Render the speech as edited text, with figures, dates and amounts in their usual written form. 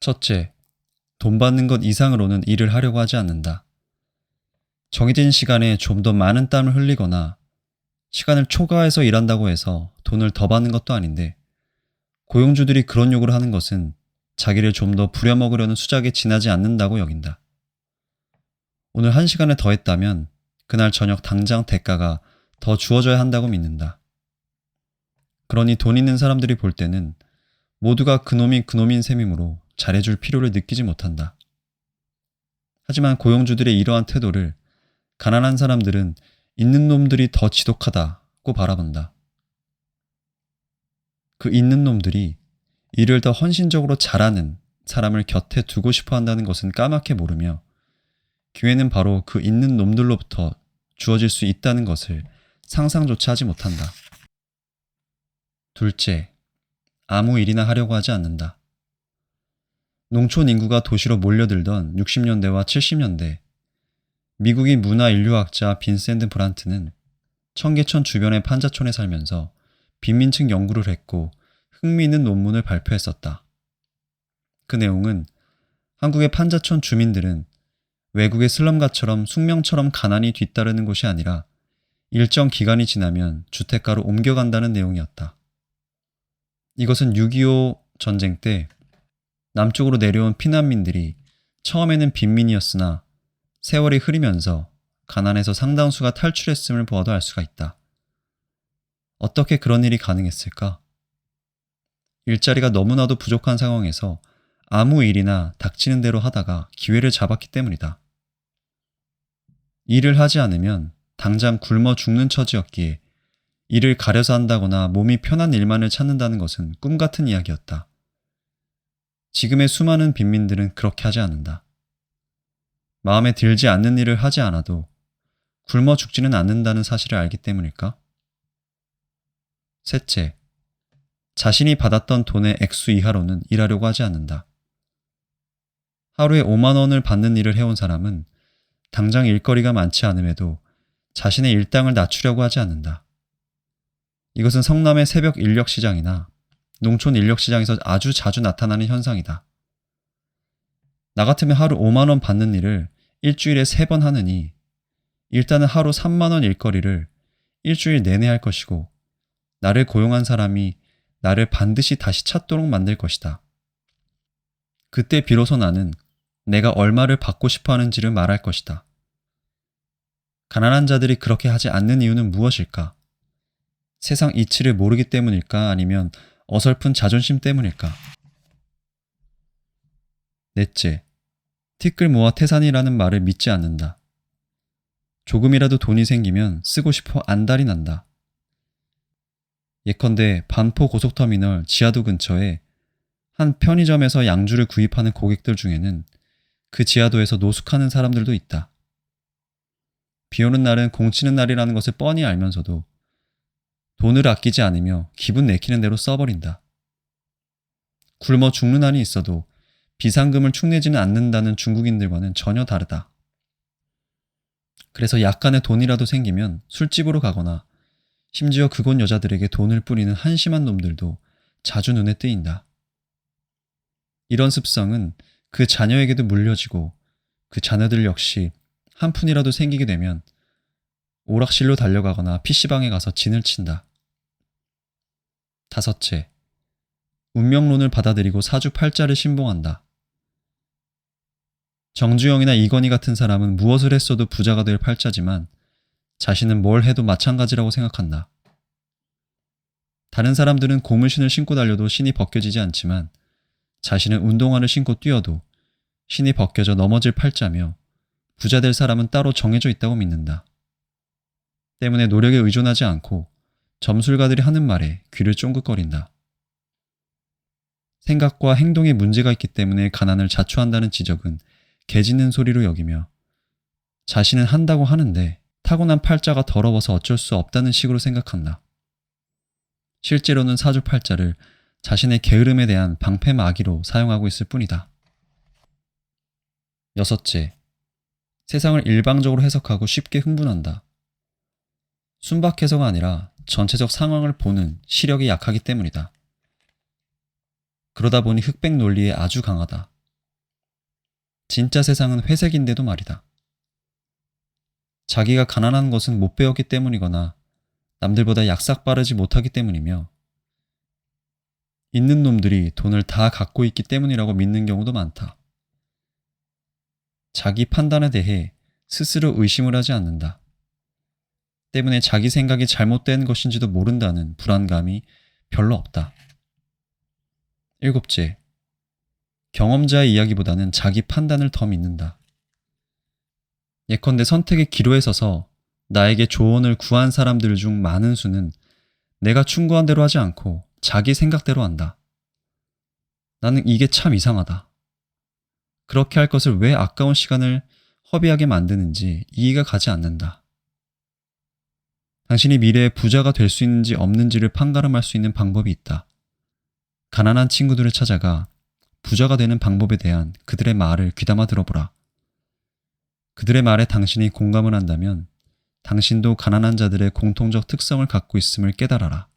첫째, 돈 받는 것 이상으로는 일을 하려고 하지 않는다. 정해진 시간에 좀 더 많은 땀을 흘리거나 시간을 초과해서 일한다고 해서 돈을 더 받는 것도 아닌데, 고용주들이 그런 요구를 하는 것은 자기를 좀 더 부려먹으려는 수작에 지나지 않는다고 여긴다. 오늘 1시간을 더 했다면 그날 저녁 당장 대가가 더 주어져야 한다고 믿는다. 그러니 돈 있는 사람들이 볼 때는 모두가 그놈이 그놈인 셈이므로 잘해줄 필요를 느끼지 못한다. 하지만 고용주들의 이러한 태도를 가난한 사람들은 있는 놈들이 더 지독하다고 바라본다. 그 있는 놈들이 일을 더 헌신적으로 잘하는 사람을 곁에 두고 싶어 한다는 것은 까맣게 모르며, 기회는 바로 그 있는 놈들로부터 주어질 수 있다는 것을 상상조차 하지 못한다. 둘째, 아무 일이나 하려고 하지 않는다. 농촌 인구가 도시로 몰려들던 60년대와 70년대, 미국인 문화인류학자 빈센트 브란트는 청계천 주변의 판자촌에 살면서 빈민층 연구를 했고 흥미있는 논문을 발표했었다. 그 내용은 한국의 판자촌 주민들은 외국의 슬럼가처럼 숙명처럼 가난이 뒤따르는 곳이 아니라 일정 기간이 지나면 주택가로 옮겨간다는 내용이었다. 이것은 6.25 전쟁 때 남쪽으로 내려온 피난민들이 처음에는 빈민이었으나 세월이 흐르면서 가난에서 상당수가 탈출했음을 보아도 알 수가 있다. 어떻게 그런 일이 가능했을까? 일자리가 너무나도 부족한 상황에서 아무 일이나 닥치는 대로 하다가 기회를 잡았기 때문이다. 일을 하지 않으면 당장 굶어 죽는 처지였기에 일을 가려서 한다거나 몸이 편한 일만을 찾는다는 것은 꿈 같은 이야기였다. 지금의 수많은 빈민들은 그렇게 하지 않는다. 마음에 들지 않는 일을 하지 않아도 굶어 죽지는 않는다는 사실을 알기 때문일까? 셋째, 자신이 받았던 돈의 액수 이하로는 일하려고 하지 않는다. 하루에 5만 원을 받는 일을 해온 사람은 당장 일거리가 많지 않음에도 자신의 일당을 낮추려고 하지 않는다. 이것은 성남의 새벽 인력시장이나 농촌 인력시장에서 아주 자주 나타나는 현상이다. 나 같으면 하루 5만 원 받는 일을 일주일에 3번 하느니 일단은 하루 3만 원 일거리를 일주일 내내 할 것이고, 나를 고용한 사람이 나를 반드시 다시 찾도록 만들 것이다. 그때 비로소 나는 내가 얼마를 받고 싶어 하는지를 말할 것이다. 가난한 자들이 그렇게 하지 않는 이유는 무엇일까? 세상 이치를 모르기 때문일까? 아니면 어설픈 자존심 때문일까? 넷째, 티끌 모아 태산이라는 말을 믿지 않는다. 조금이라도 돈이 생기면 쓰고 싶어 안달이 난다. 예컨대 반포 고속터미널 지하도 근처에 한 편의점에서 양주를 구입하는 고객들 중에는 그 지하도에서 노숙하는 사람들도 있다. 비 오는 날은 공치는 날이라는 것을 뻔히 알면서도 돈을 아끼지 않으며 기분 내키는 대로 써버린다. 굶어 죽는 한이 있어도 비상금을 축내지는 않는다는 중국인들과는 전혀 다르다. 그래서 약간의 돈이라도 생기면 술집으로 가거나 심지어 그곳 여자들에게 돈을 뿌리는 한심한 놈들도 자주 눈에 띄인다. 이런 습성은 그 자녀에게도 물려지고 그 자녀들 역시 한 푼이라도 생기게 되면 오락실로 달려가거나 PC방에 가서 진을 친다. 다섯째, 운명론을 받아들이고 사주팔자를 신봉한다. 정주영이나 이건희 같은 사람은 무엇을 했어도 부자가 될 팔자지만 자신은 뭘 해도 마찬가지라고 생각한다. 다른 사람들은 고무신을 신고 달려도 신이 벗겨지지 않지만 자신은 운동화를 신고 뛰어도 신이 벗겨져 넘어질 팔자며 부자 될 사람은 따로 정해져 있다고 믿는다. 때문에 노력에 의존하지 않고 점술가들이 하는 말에 귀를 쫑긋거린다. 생각과 행동에 문제가 있기 때문에 가난을 자초한다는 지적은 개짖는 소리로 여기며 자신은 한다고 하는데 타고난 팔자가 더러워서 어쩔 수 없다는 식으로 생각한다. 실제로는 사주팔자를 자신의 게으름에 대한 방패막이로 사용하고 있을 뿐이다. 여섯째, 세상을 일방적으로 해석하고 쉽게 흥분한다. 순박해서가 아니라 전체적 상황을 보는 시력이 약하기 때문이다. 그러다 보니 흑백 논리에 아주 강하다. 진짜 세상은 회색인데도 말이다. 자기가 가난한 것은 못 배웠기 때문이거나 남들보다 약삭 빠르지 못하기 때문이며 있는 놈들이 돈을 다 갖고 있기 때문이라고 믿는 경우도 많다. 자기 판단에 대해 스스로 의심을 하지 않는다. 때문에 자기 생각이 잘못된 것인지도 모른다는 불안감이 별로 없다. 7째, 경험자의 이야기보다는 자기 판단을 더 믿는다. 예컨대 선택의 기로에 서서 나에게 조언을 구한 사람들 중 많은 수는 내가 충고한 대로 하지 않고 자기 생각대로 한다. 나는 이게 참 이상하다. 그렇게 할 것을 왜 아까운 시간을 허비하게 만드는지 이해가 가지 않는다. 당신이 미래에 부자가 될 수 있는지 없는지를 판가름할 수 있는 방법이 있다. 가난한 친구들을 찾아가 부자가 되는 방법에 대한 그들의 말을 귀담아 들어보라. 그들의 말에 당신이 공감을 한다면 당신도 가난한 자들의 공통적 특성을 갖고 있음을 깨달아라.